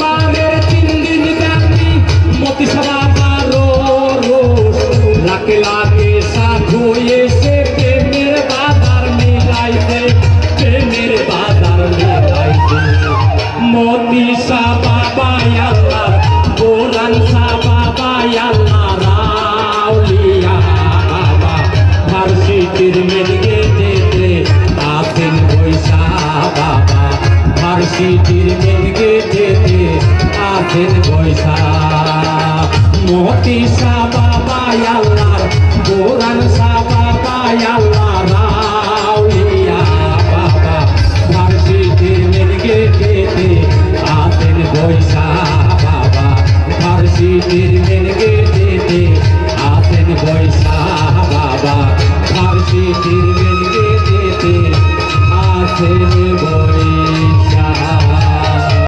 মানের 3 দিন ব্যাপী মতি সভা রোজ লাকে লাকে সাধু এসে প্রেমের বাজার মিলাইতে মতি সভা আল্লাহ কোরআন সভা আল্লাহ রাউলিয়া বাবা ভার্সিটির মেন গেটেতে আছেন পয়সা বাবা ভার্সিটির মেন গেটেতে আছেন পয়সা মতি সভা আল্লাহ কোরআন সভা আল্লাহ